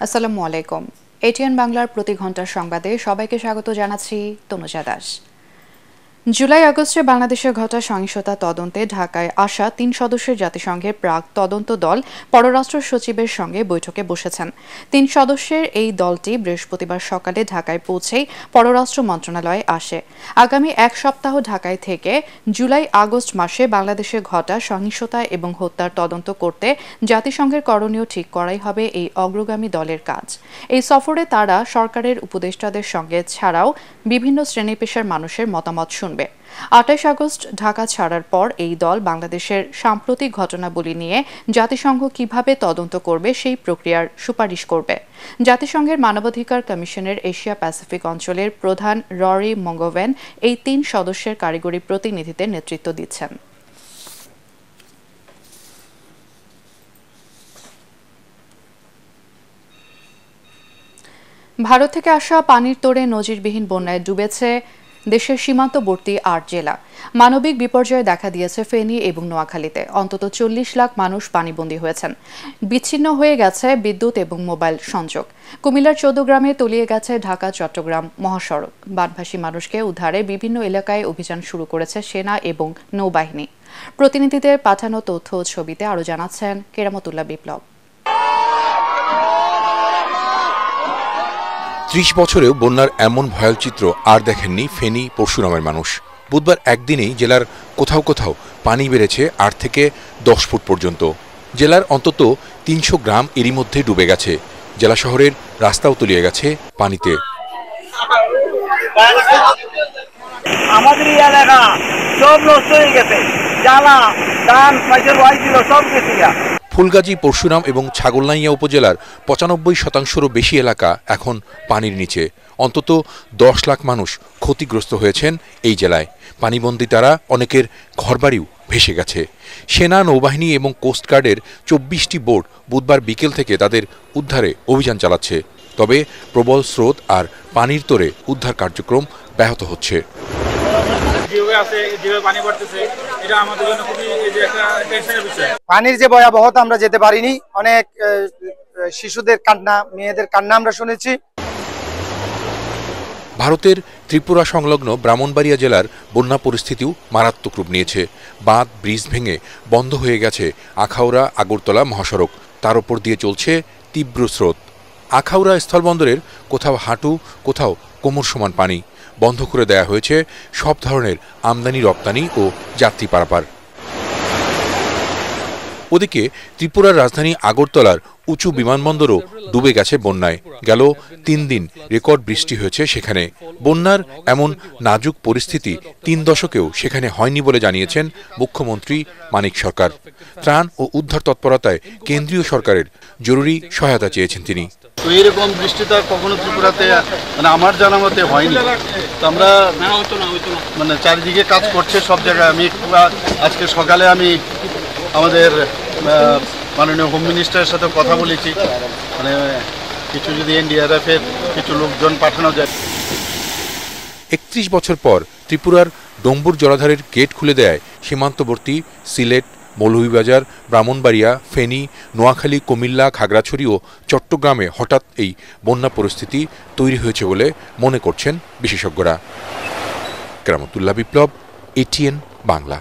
আসসালামু আলাইকুম। এটিএন বাংলার প্রতি ঘন্টার সংবাদে সবাইকে স্বাগত জানাচ্ছি তনুজা দাস। জুলাই আগস্টে বাংলাদেশে ঘটা সহিংসতা তদন্তে ঢাকায় আসা ৩ সদস্যের জাতিসংঘের প্রাক তদন্ত দল পররাষ্ট্র সচিবের সঙ্গে বৈঠকে বসেছেন। ৩ সদস্যের এই দলটি বৃহস্পতিবার সকালে ঢাকায় পৌঁছেই পররাষ্ট্র মন্ত্রণালয়ে আসে। আগামী এক সপ্তাহ ঢাকায় থেকে জুলাই আগস্ট মাসে বাংলাদেশে ঘটা সহিংসতা এবং হত্যার তদন্ত করতে জাতিসংঘের করণীয় ঠিক করাই হবে এই অগ্রগামী দলের কাজ। এই সফরে তারা সরকারের উপদেষ্টাদের সঙ্গে ছাড়াও বিভিন্ন শ্রেণী পেশার মানুষের মতামত শুনবে। ২৮ আগস্ট ঢাকা ছাড়ার পর এই দল বাংলাদেশের সাম্প্রতিক ঘটনাবলী নিয়ে জাতিসংঘ কিভাবে তদন্ত করবে সেই প্রক্রিয়ার সুপারিশ করবে। জাতিসংঘের মানবাধিকার কমিশনের এশিয়া প্যাসিফিক অঞ্চলের প্রধান ররি মঙ্গোভেন এই ৩ সদস্যের কারিগরি প্রতিনিধিদের নেতৃত্ব দিচ্ছেন। ভারত থেকে আসা পানির তোড়ে নজিরবিহীন বন্যায় ডুবেছে দেশের সীমান্তবর্তী ৮ জেলা। মানবিক বিপর্যয় দেখা দিয়েছে ফেনী এবং নোয়াখালীতে। অন্তত ৪০ লাখ মানুষ পানিবন্দী হয়েছেন। বিচ্ছিন্ন হয়ে গেছে বিদ্যুৎ এবং মোবাইল সংযোগ। কুমিল্লার ১৪ গ্রামে তলিয়ে গেছে ঢাকা চট্টগ্রাম মহাসড়ক। বানভাসী মানুষকে উদ্ধারে বিভিন্ন এলাকায় অভিযান শুরু করেছে সেনা এবং নৌবাহিনী। প্রতিনিধিদের পাঠানো তথ্য ও ছবিতে আরও জানাচ্ছেন কেরামতুল্লাহ বিপ্লব। ৩০ বছরেও বন্যার এমন ভয়াল চিত্র আর দেখেননি ফেনী পরশুরামের মানুষ। বুধবার একদিনেই জেলার কোথাও কোথাও পানি বেড়েছে ৮ থেকে ১০ ফুট পর্যন্ত। জেলার অন্তত ৩০০ গ্রাম এরই মধ্যে ডুবে গেছে। জেলা শহরের রাস্তাও তলিয়ে গেছে পানিতে। আমাদের এলাকা সব নষ্ট হয়ে গেছে, জ্বালা ধান ফাইসের ওয়াই ছিল সব গেছে। ফুলগাজী, পরশুরাম এবং ছাগলনাইয়া উপজেলার ৯৫%রও বেশি এলাকা এখন পানির নিচে। অন্তত ১০ লাখ মানুষ ক্ষতিগ্রস্ত হয়েছেন এই জেলায়। পানিবন্দী তারা অনেকের ঘরবাড়িও ভেসে গেছে। সেনা, নৌবাহিনী এবং কোস্টগার্ডের ২৪টি বোট বুধবার বিকেল থেকে তাদের উদ্ধারে অভিযান চালাচ্ছে। তবে প্রবল স্রোত আর পানির তোড়ে উদ্ধার কার্যক্রম ব্যাহত হচ্ছে। পানির যে ভয়াবহতা আমরা যেতে পারিনি, অনেক শিশুদের কান্না, মেয়েদের কান্না আমরা শুনেছি। ভারতের ত্রিপুরা সংলগ্ন ব্রাহ্মণবাড়িয়া জেলার বন্যা পরিস্থিতিও মারাত্মক রূপ নিয়েছে। বাঁধ, ব্রিজ ভেঙে বন্ধ হয়ে গেছে আখাউড়া আগরতলা মহাসড়ক। তার উপর দিয়ে চলছে তীব্র স্রোত। আখাউড়া স্থলবন্দরের কোথাও হাঁটু, কোথাও কোমর সমান পানি। বন্ধ করে দেয়া হয়েছে সব ধরনের আমদানি রপ্তানি ও যাত্রী পারাপার। ওদিকে ত্রিপুরার রাজধানী আগরতলার উঁচু বিমানবন্দরও ডুবে গেছে বন্যায়। গেল ৩ দিন রেকর্ড বৃষ্টি হয়েছে সেখানে। বন্যার এমন নাজুক পরিস্থিতি ৩ দশকেও সেখানে হয়নি বলে জানিয়েছেন মুখ্যমন্ত্রী মানিক সরকার। ত্রাণ ও উদ্ধার তৎপরতায় কেন্দ্রীয় সরকারের জরুরি সহায়তা চেয়েছেন তিনি। তো এইরকম বৃষ্টি তো কখনো ত্রিপুরাতে আমার জানা মতে হয়নি। তো আমরা চারিদিকে কাজ করছে সব জায়গায়। আমি আজকে সকালে আমি আমাদের মাননীয় হোম মিনিস্টারের সাথে কথা বলেছি, কিছু যদি এনডিআরএফের কিছু লোকজন পাঠানো যায়। ৩১ বছর পর ত্রিপুরার ডম্বুর জলাধারের গেট খুলে দেয় সীমান্তবর্তী সিলেট, মৌলভীবাজার, ব্রাহ্মণবাড়িয়া, ফেনী, নোয়াখালী, কুমিল্লা, খাগড়াছড়ি ও চট্টগ্রামে হঠাৎ এই বন্যা পরিস্থিতি তৈরি হয়েছে বলে মনে করছেন বিশেষজ্ঞরা। কেরামতুল্লাহ বিপ্লব, এটিএন বাংলা।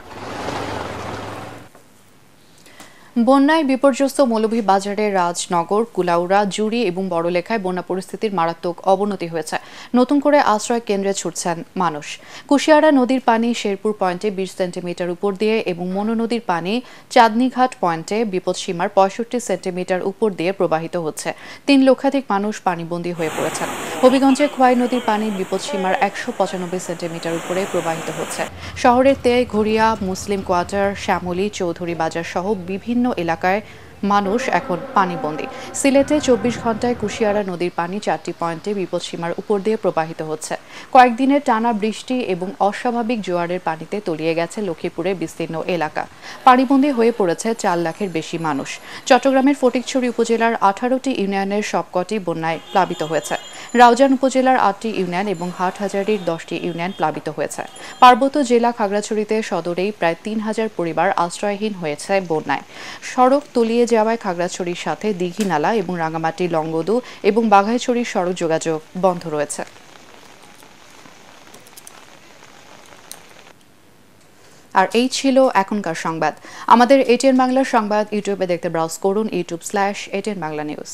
বন্যায় বিপর্যস্ত মৌলভীবাজারের রাজনগর, কুলাউড়া, জুড়ি এবং বড়লেখায় বন্যা পরিস্থিতির মারাত্মক অবনতি হয়েছে। নতুন করে আশ্রয় কেন্দ্রে ছুটছেন মানুষ। কুশিয়ারা নদীর পানি শেরপুর পয়েন্টে ২০ সেন্টিমিটার উপর দিয়ে এবং মনু নদীর পানি চাঁদনীঘাট পয়েন্টে বিপদসীমার ৬৫ সেন্টিমিটার উপর দিয়ে প্রবাহিত হচ্ছে। ৩ লক্ষাধিক মানুষ পানিবন্দী হয়ে পড়েছেন। হবিগঞ্জে খোয়াই নদীর পানি বিপদসীমার ১৯৫ সেন্টিমিটার উপরে প্রবাহিত হচ্ছে। শহরের তেঘরিয়া, মুসলিম কোয়ার্টার, শ্যামলী, চৌধুরী বাজার সহ বিভিন্ন এলাকায় মানুষ এখন পানিবন্দী। সিলেটে ২৪ ঘন্টায় কুশিয়ারা নদীর পানি ৪টি পয়েন্টে বিপদসীমার উপর দিয়ে প্রবাহিত হচ্ছে। কয়েকদিনের টানা বৃষ্টি এবং অস্বাভাবিক জোয়ারের পানিতে তলিয়ে গেছে লক্ষ্মীপুরের বিস্তীর্ণ এলাকা। পানিবন্দী হয়ে পড়েছে ৪ লাখের বেশি মানুষ। চট্টগ্রামের ফটিকছড়ি উপজেলার ১৮টি ইউনিয়নের সবকটি বন্যায় প্লাবিত হয়েছে। রাউজান উপজেলার 8টি ইউনিয়ন এবং হাটহাজারীর 10টি ইউনিয়ন প্লাবিত হয়েছে। পার্বত্য জেলা খাগড়াছড়িতে সদরেই প্রায় 3000 পরিবার আশ্রয়হীন হয়েছে বন্যায়। সড়ক তলিয়ে যাওয়ায় খাগড়াছড়ির সাথে দীঘিনালা এবং রাঙামাটি লংগদু এবং বাঘাইছড়ির সড়ক যোগাযোগ বন্ধ রয়েছে। আর এই ছিল এখনকার সংবাদ। আমাদের এটিএন বাংলার সংবাদ ইউটিউবে দেখতে ব্রাউজ করুন youtube/ATN Bangla News।